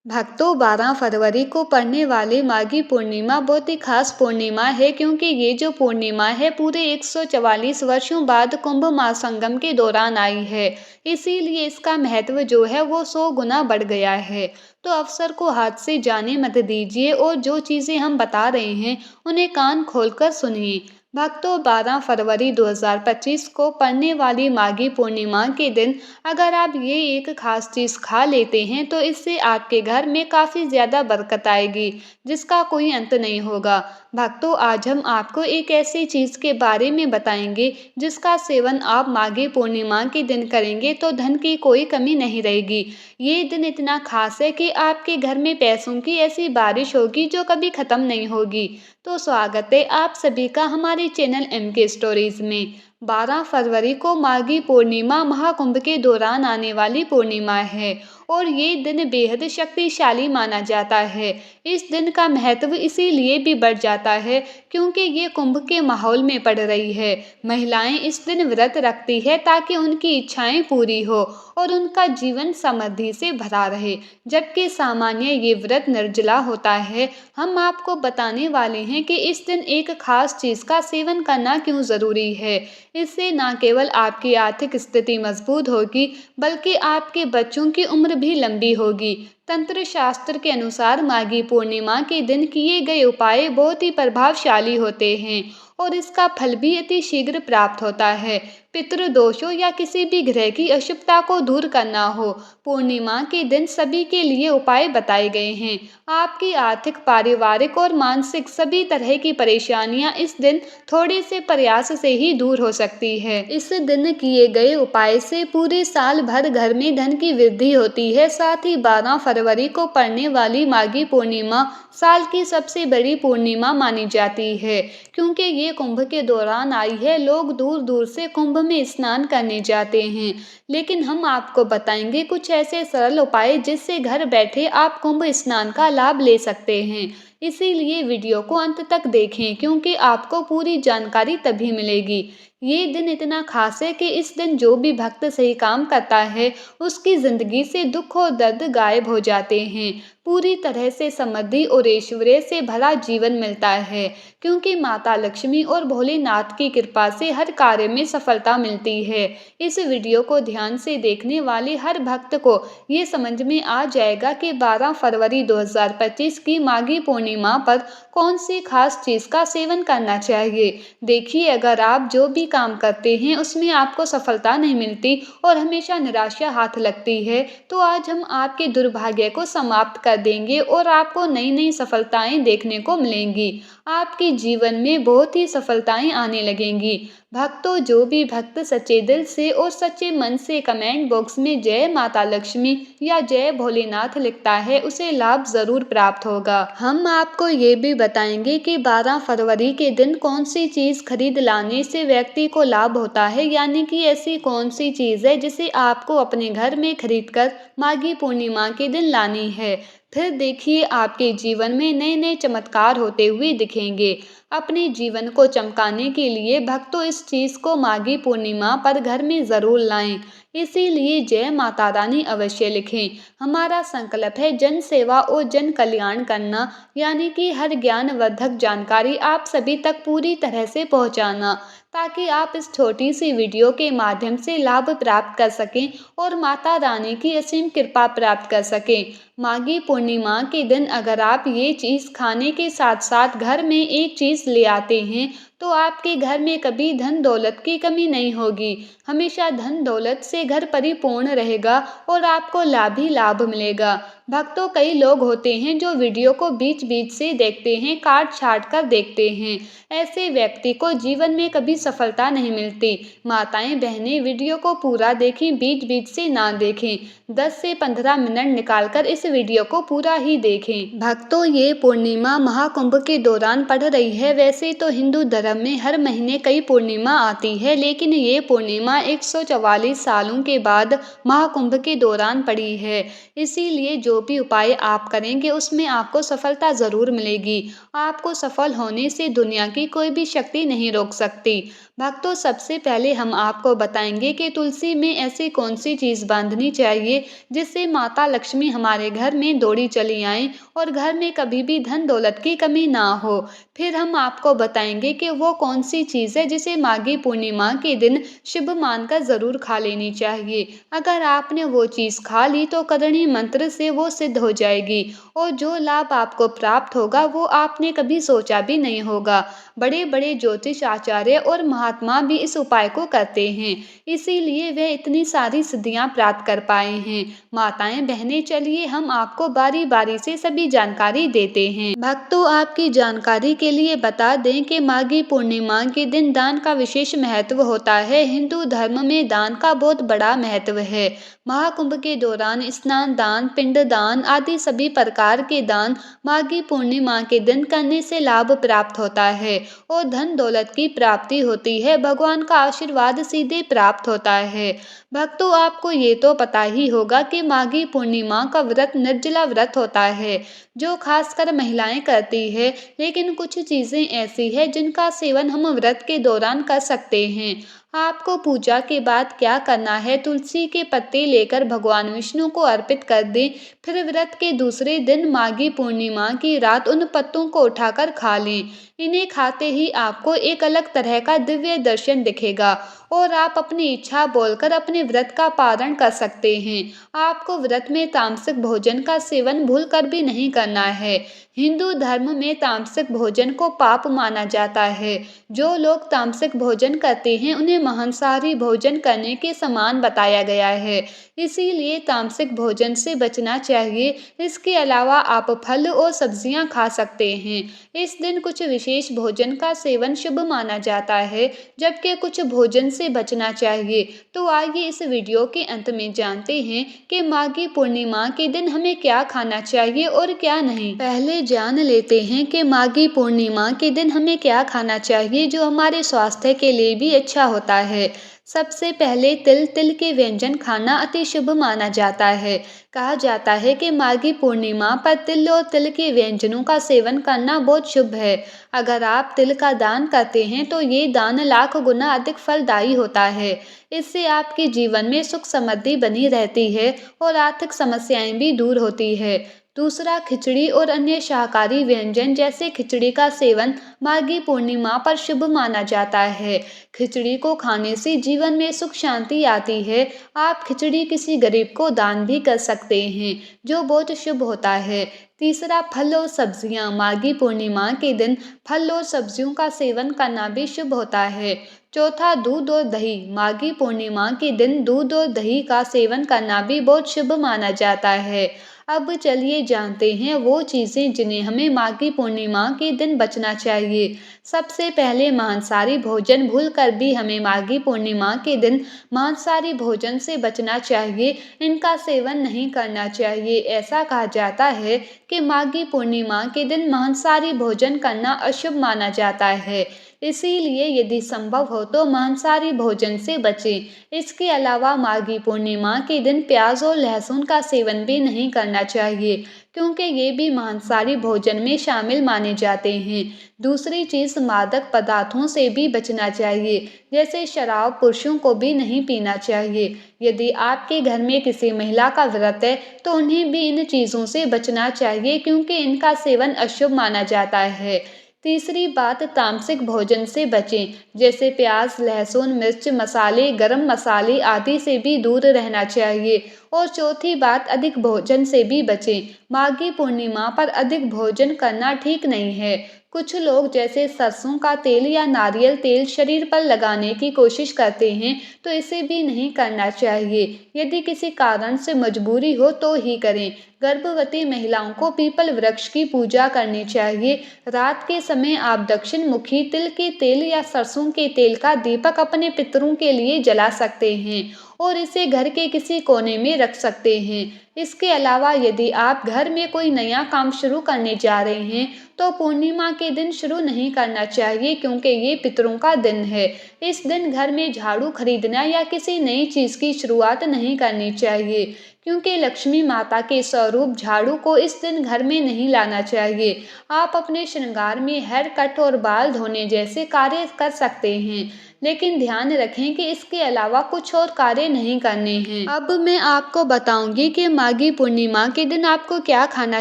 भक्तों 12 फरवरी को पड़ने वाली माघी पूर्णिमा बहुत ही खास पूर्णिमा है क्योंकि ये जो पूर्णिमा है पूरे 144 वर्षों बाद कुंभ महासंगम के दौरान आई है। इसीलिए इसका महत्व जो है वो 100 गुना बढ़ गया है। तो अवसर को हाथ से जाने मत दीजिए और जो चीजें हम बता रहे हैं उन्हें कान खोलकर सुनिए। भक्तों 12 फरवरी 2025 को पड़ने वाली माघी पूर्णिमा के दिन अगर आप ये एक खास चीज खा लेते हैं तो इससे आपके घर में काफी ज्यादा बरकत आएगी जिसका कोई अंत नहीं होगा। भक्तों आज हम आपको एक ऐसी चीज के बारे में बताएंगे जिसका सेवन आप माघी पूर्णिमा के दिन करेंगे तो धन की कोई कमी नहीं रहेगी। ये दिन इतना खास है कि आपके घर में पैसों की ऐसी बारिश होगी जो कभी खत्म नहीं होगी। तो स्वागत है आप सभी का हमारे चैनल MK स्टोरीज में। 12 फरवरी को माघी पूर्णिमा महाकुंभ के दौरान आने वाली पूर्णिमा है और ये दिन बेहद शक्तिशाली माना जाता है। इस दिन का महत्व इसीलिए भी बढ़ जाता है क्योंकि ये कुंभ के माहौल में पड़ रही है। महिलाएं इस दिन व्रत रखती है ताकि उनकी इच्छाएं पूरी हो और उनका जीवन समृद्धि से भरा रहे, जबकि सामान्य ये व्रत निर्जला होता है। हम आपको बताने वाले हैं कि इस दिन एक खास चीज का सेवन करना क्यों जरूरी है। इससे न केवल आपकी आर्थिक स्थिति मजबूत होगी बल्कि आपके बच्चों की उम्र भी लंबी होगी। तंत्र शास्त्र के अनुसार माघी पूर्णिमा के दिन किए गए उपाय बहुत ही प्रभावशाली होते हैं और इसका फल भी अति शीघ्र प्राप्त होता है। पितृदोषों या किसी भी ग्रह की अशुभता को दूर करना हो, पूर्णिमा के दिन सभी के लिए उपाय बताए गए हैं। आपकी आर्थिक, पारिवारिक और मानसिक सभी तरह की परेशानियां इस दिन थोड़े से प्रयास से ही दूर हो सकती है। इस दिन किए गए उपाय से पूरे साल भर घर में धन की वृद्धि होती है। साथ ही 12 फरवरी को पड़ने वाली माघी पूर्णिमा साल की सबसे बड़ी पूर्णिमा मानी जाती है क्योंकि ये कुंभ के दौरान आई है। लोग दूर दूर से कुंभ में स्नान करने जाते हैं, लेकिन हम आपको बताएंगे कुछ ऐसे सरल उपाय जिससे घर बैठे आप कुंभ स्नान का लाभ ले सकते हैं। इसीलिए वीडियो को अंत तक देखें क्योंकि आपको पूरी जानकारी तभी मिलेगी। ये दिन इतना खास है कि इस दिन जो भी भक्त सही काम करता है उसकी जिंदगी से दुख और दर्द गायब हो जाते हैं। पूरी तरह से समृद्धि और ऐश्वर्य से भरा जीवन मिलता है क्योंकि माता लक्ष्मी और भोलेनाथ की कृपा से हर कार्य में सफलता मिलती है। इस वीडियो को ध्यान से देखने वाले हर भक्त को ये समझ में आ जाएगा कि 12 फरवरी 2025 की माघी पूर्णिमा पर कौन सी खास चीज का सेवन करना चाहिए। देखिए, अगर आप जो भी काम करते हैं उसमें आपको सफलता नहीं मिलती और हमेशा निराशा हाथ लगती है तो आज हम आपके दुर्भाग्य को समाप्त कर देंगे और आपको नई नई सफलताएं देखने को मिलेंगी। आपके जीवन में बहुत ही सफलताएं आने लगेंगी। भक्तों, जो भी भक्त सच्चे दिल से और सच्चे मन से कमेंट बॉक्स में जय माता लक्ष्मी या जय भोलेनाथ लिखता है उसे लाभ जरूर प्राप्त होगा। हम आपको ये भी बताएंगे कि 12 फरवरी के दिन कौन सी चीज खरीद लाने से व्यक्ति को लाभ होता है, यानी कि ऐसी कौन सी चीज है जिसे आपको अपने घर में खरीदकर माघी पूर्णिमा के दिन लानी है। फिर देखिए, आपके जीवन में नए नए चमत्कार होते हुए दिखेंगे। अपने जीवन को चमकाने के लिए भक्तों इस चीज को माघी पूर्णिमा पर घर में जरूर लाएं। इसीलिए जय माता रानी अवश्य लिखें। हमारा संकल्प है जन सेवा और जन कल्याण करना, यानी कि हर ज्ञानवर्धक जानकारी आप सभी तक पूरी तरह से पहुंचाना ताकि आप इस छोटी सी वीडियो के माध्यम से लाभ प्राप्त कर सकें और माता रानी की असीम कृपा प्राप्त कर सकें। माघी पूर्णिमा के दिन अगर आप ये चीज खाने के साथ साथ घर में एक चीज ले आते हैं तो आपके घर में कभी धन दौलत की कमी नहीं होगी। हमेशा धन दौलत से घर परिपूर्ण रहेगा और आपको लाभ ही लाभ मिलेगा। भक्तों, कई लोग होते हैं जो वीडियो को बीच बीच से देखते हैं, काट छाट कर देखते हैं। ऐसे व्यक्ति को जीवन में कभी सफलता नहीं मिलती। माताएं बहनें वीडियो को पूरा देखें, बीच बीच से ना देखें। 10 से 15 मिनट निकालकर इस वीडियो को पूरा ही देखें। भक्तों, ये पूर्णिमा महाकुंभ के दौरान पड़ रही है। वैसे तो हिंदू धर्म में हर महीने कई पूर्णिमा आती है, लेकिन ये पूर्णिमा 144 सालों के बाद महाकुंभ के दौरान पड़ी है। इसीलिए जो जो भी उपाय आप करेंगे उसमें आपको सफलता ज़रूर मिलेगी। आपको सफल होने से दुनिया की कोई भी शक्ति नहीं रोक सकती। भक्तों, सबसे पहले हम आपको बताएंगे कि तुलसी में ऐसी कौन सी चीज़ बांधनी चाहिए जिससे माता लक्ष्मी हमारे घर में दौड़ी चली आए और घर में कभी भी धन दौलत की कमी ना हो। फिर हम आपको बताएंगे कि वो कौन सी चीज़ है जिसे माघी पूर्णिमा के दिन शुभ मानकर ज़रूर खा लेनी चाहिए। अगर आपने वो चीज़ खा ली तो करणी मंत्र से वो सिद्ध हो जाएगी और जो लाभ आपको प्राप्त होगा वो आपने कभी सोचा भी नहीं होगा। बड़े बड़े ज्योतिष आचार्य और महात्मा भी इस उपाय को करते हैं, इसीलिए वे इतनी सारी सिद्धियां प्राप्त कर पाए हैं। माताएं बहनें, चलिए हम आपको बारी बारी से सभी जानकारी देते हैं। भक्तों, आपकी जानकारी के लिए बता दें कि माघी पूर्णिमा के दिन दान का विशेष महत्व होता है। हिंदू धर्म में दान का बहुत बड़ा महत्व है। महाकुंभ के दौरान स्नान दान, पिंड दान आदि सभी प्रकार के दान माघी पूर्णिमा के दिन करने से लाभ प्राप्त होता है और धन दौलत की प्राप्ति होती है। भगवान का आशीर्वाद सीधे प्राप्त होता है। भक्तों, आपको ये तो पता ही होगा कि माघी पूर्णिमा का व्रत निर्जला व्रत होता है जो खासकर महिलाएं करती है, लेकिन कुछ चीजें ऐसी हैं जिनका सेवन हम व्रत के दौरान कर सकते हैं। आपको पूजा के बाद क्या करना है, तुलसी के पत्ते लेकर भगवान विष्णु को अर्पित कर दें। फिर व्रत के दूसरे दिन माघी पूर्णिमा की रात उन पत्तों को उठाकर खा लें। इन्हें खाते ही आपको एक अलग तरह का दिव्य दर्शन दिखेगा और आप अपनी इच्छा बोलकर अपने व्रत का पारण कर सकते हैं। आपको व्रत में तामसिक भोजन का सेवन भूलकर भी नहीं करना है। हिंदू धर्म में तामसिक भोजन को पाप माना जाता है। जो लोग तामसिक भोजन करते हैं उन्हें मांसाहारी भोजन करने के समान बताया गया है, इसीलिए तामसिक भोजन से बचना चाहिए। इसके अलावा आप फल और सब्जियां खा सकते हैं। इस दिन कुछ विशेष भोजन का सेवन शुभ माना जाता है, जबकि कुछ भोजन से बचना चाहिए। तो आइए इस वीडियो के अंत में जानते हैं कि माघी पूर्णिमा के दिन हमें क्या खाना चाहिए और क्या नहीं। पहले जान लेते हैं कि माघी पूर्णिमा के दिन हमें क्या खाना चाहिए जो हमारे स्वास्थ्य के लिए भी अच्छा होता है। सबसे पहले तिल के व्यंजन खाना अति शुभ माना जाता है। कहा जाता है कि माघी पूर्णिमा पर तिल और तिल के व्यंजनों का सेवन करना बहुत शुभ है। अगर आप तिल का दान करते हैं तो ये दान लाख गुना अधिक फलदायी होता है। इससे आपके जीवन में सुख समृद्धि बनी रहती है और आर्थिक समस्याएं भी दूर होती है। दूसरा, खिचड़ी और अन्य शाकाहारी व्यंजन जैसे खिचड़ी का सेवन माघी पूर्णिमा पर शुभ माना जाता है। खिचड़ी को खाने से जीवन में सुख शांति आती है। आप खिचड़ी किसी गरीब को दान भी कर सकते हैं, जो बहुत शुभ होता है। तीसरा, फल और सब्जियां। माघी पूर्णिमा के दिन फल और सब्जियों का सेवन करना भी शुभ होता है। चौथा, दूध और दही। माघी पूर्णिमा के दिन दूध और दही का सेवन करना भी बहुत शुभ माना जाता है। अब चलिए जानते हैं वो चीज़ें जिन्हें हमें माघी पूर्णिमा के दिन बचना चाहिए। सबसे पहले, मांसाहारी भोजन। भूलकर भी हमें माघी पूर्णिमा के दिन मांसाहारी भोजन से बचना चाहिए। इनका सेवन नहीं करना चाहिए। ऐसा कहा जाता है कि माघी पूर्णिमा के दिन मांसाहारी भोजन करना अशुभ माना जाता है, इसीलिए यदि संभव हो तो मांसाहारी भोजन से बचें। इसके अलावा माघी पूर्णिमा के दिन प्याज और लहसुन का सेवन भी नहीं करना चाहिए, क्योंकि ये भी मांसाहारी भोजन में शामिल माने जाते हैं। दूसरी चीज़, मादक पदार्थों से भी बचना चाहिए, जैसे शराब पुरुषों को भी नहीं पीना चाहिए। यदि आपके घर में किसी महिला का व्रत है तो उन्हें भी इन चीज़ों से बचना चाहिए, क्योंकि इनका सेवन अशुभ माना जाता है। तीसरी बात, तामसिक भोजन से बचें, जैसे प्याज, लहसुन, मिर्च, मसाले, गरम मसाले आदि से भी दूर रहना चाहिए। और चौथी बात, अधिक भोजन से भी बचें। माघी पूर्णिमा पर अधिक भोजन करना ठीक नहीं है। कुछ लोग जैसे सरसों का तेल या नारियल तेल शरीर पर लगाने की कोशिश करते हैं, तो इसे भी नहीं करना चाहिए। यदि किसी कारण से मजबूरी हो तो ही करें। गर्भवती महिलाओं को पीपल वृक्ष की पूजा करनी चाहिए। रात के समय आप दक्षिण मुखी तिल के तेल या सरसों के तेल का दीपक अपने पितरों के लिए जला सकते हैं और इसे घर के किसी कोने में रख सकते हैं। इसके अलावा यदि आप घर में कोई नया काम शुरू करने जा रहे हैं तो पूर्णिमा के दिन शुरू नहीं करना चाहिए, क्योंकि ये पितरों का दिन है। इस दिन घर में झाड़ू खरीदना या किसी नई चीज़ की शुरुआत नहीं करनी चाहिए, क्योंकि लक्ष्मी माता के स्वरूप झाड़ू को इस दिन घर में नहीं लाना चाहिए। आप अपने श्रृंगार में हेयर कट और बाल धोने जैसे कार्य कर सकते हैं, लेकिन ध्यान रखें कि इसके अलावा कुछ और कार्य नहीं करने हैं। अब मैं आपको बताऊंगी कि माघी पूर्णिमा के दिन आपको क्या खाना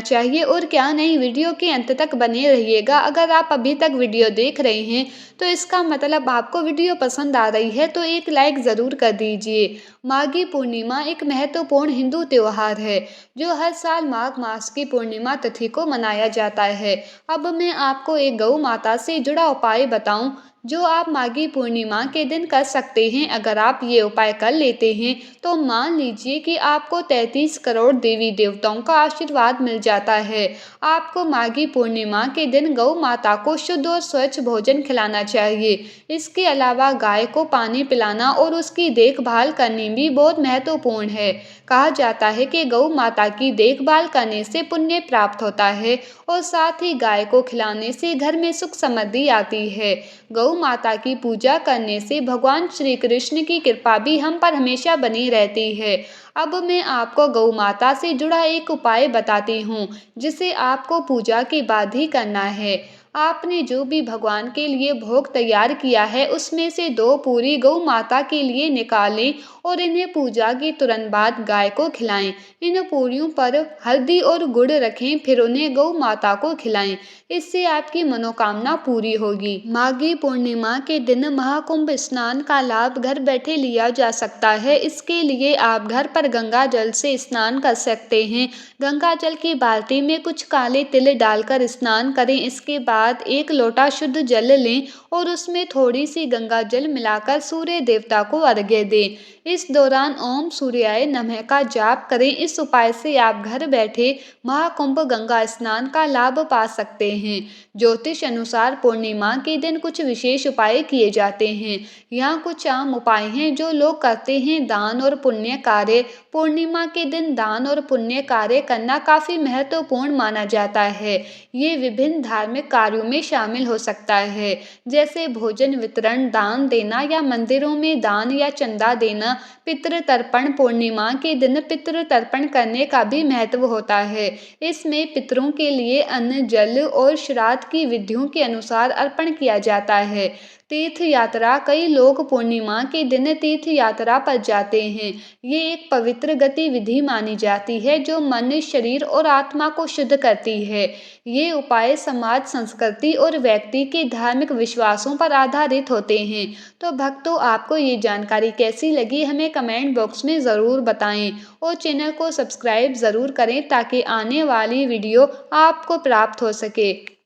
चाहिए और क्या नहीं। वीडियो के अंत तक बने रहिएगा। अगर आप अभी तक वीडियो देख रहे हैं तो इसका मतलब आपको वीडियो पसंद आ रही है, तो एक लाइक ज़रूर कर दीजिए। माघी पूर्णिमा एक महत्वपूर्ण हिंदू त्योहार है जो हर साल माघ मास की पूर्णिमा तिथि को मनाया जाता है। अब मैं आपको एक गौ माता से जुड़ा उपाय बताऊं जो आप माघी पूर्णिमा के दिन कर सकते हैं। अगर आप ये उपाय कर लेते हैं तो मान लीजिए कि आपको 33 करोड़ देवी देवताओं का आशीर्वाद मिल जाता है। आपको माघी पूर्णिमा के दिन गौ माता को शुद्ध और स्वच्छ भोजन खिलाना चाहिए। इसके अलावा गाय को पानी पिलाना और उसकी देखभाल करनी भी बहुत महत्वपूर्ण है। कहा जाता है कि गौ माता की देखभाल करने से पुण्य प्राप्त होता है और साथ ही गाय को खिलाने से घर में सुख समृद्धि आती है। गौ माता की पूजा करने से भगवान श्री कृष्ण की कृपा भी हम पर हमेशा बनी रहती है। अब मैं आपको गौ माता से जुड़ा एक उपाय बताती हूँ जिसे आपको पूजा के बाद ही करना है। आपने जो भी भगवान के लिए भोग तैयार किया है उसमें से 2 पूरी गौ माता के लिए निकालें और इन्हें पूजा के तुरंत बाद गाय को खिलाएं। इन पूरियों पर हल्दी और गुड़ रखें, फिर उन्हें गौ माता को खिलाएं। इससे आपकी मनोकामना पूरी होगी। माघी पूर्णिमा के दिन महाकुंभ स्नान का लाभ घर बैठे लिया जा सकता है। इसके लिए आप घर पर गंगा जल से स्नान कर सकते हैं। गंगा जल की बाल्टी में कुछ काले तिल डालकर स्नान करें। इसके बाद 1 लोटा शुद्ध जल लें और उसमें थोड़ी सी गंगा जल मिलाकर सूर्य देवता को अर्घ्य दें। इस दौरान ओम सूर्याय नमः का जाप करें। इस उपाय से आप घर बैठे महाकुंभ गंगा स्नान का लाभ पा सकते हैं। ज्योतिष अनुसार पूर्णिमा के दिन कुछ विशेष उपाय किए जाते हैं। यहाँ कुछ आम उपाय हैं जो लोग करते हैं। दान और पुण्य कार्य। पूर्णिमा के दिन दान और पुण्य कार्य करना काफी महत्वपूर्ण माना जाता है। ये विभिन्न धार्मिक कार्यों में शामिल हो सकता है, जैसे भोजन वितरण, दान देना या मंदिरों में दान या चंदा देना। पितृ तर्पण। पूर्णिमा के दिन पितृ तर्पण करने का भी महत्व होता है। इसमें पितरों के लिए अन्न, जल और श्राद्ध की विधियों के अनुसार अर्पण किया जाता है। तीर्थ यात्रा। कई लोग पूर्णिमा के दिन तीर्थ यात्रा पर जाते हैं। ये एक पवित्र गतिविधि मानी जाती है जो मन, शरीर और आत्मा को शुद्ध करती है। ये उपाय समाज, संस्कृति और व्यक्ति के धार्मिक विश्वासों पर आधारित होते हैं। तो भक्तों, आपको ये जानकारी कैसी लगी हमें कमेंट बॉक्स में ज़रूर बताएं और चैनल को सब्सक्राइब ज़रूर करें ताकि आने वाली वीडियो आपको प्राप्त हो सके।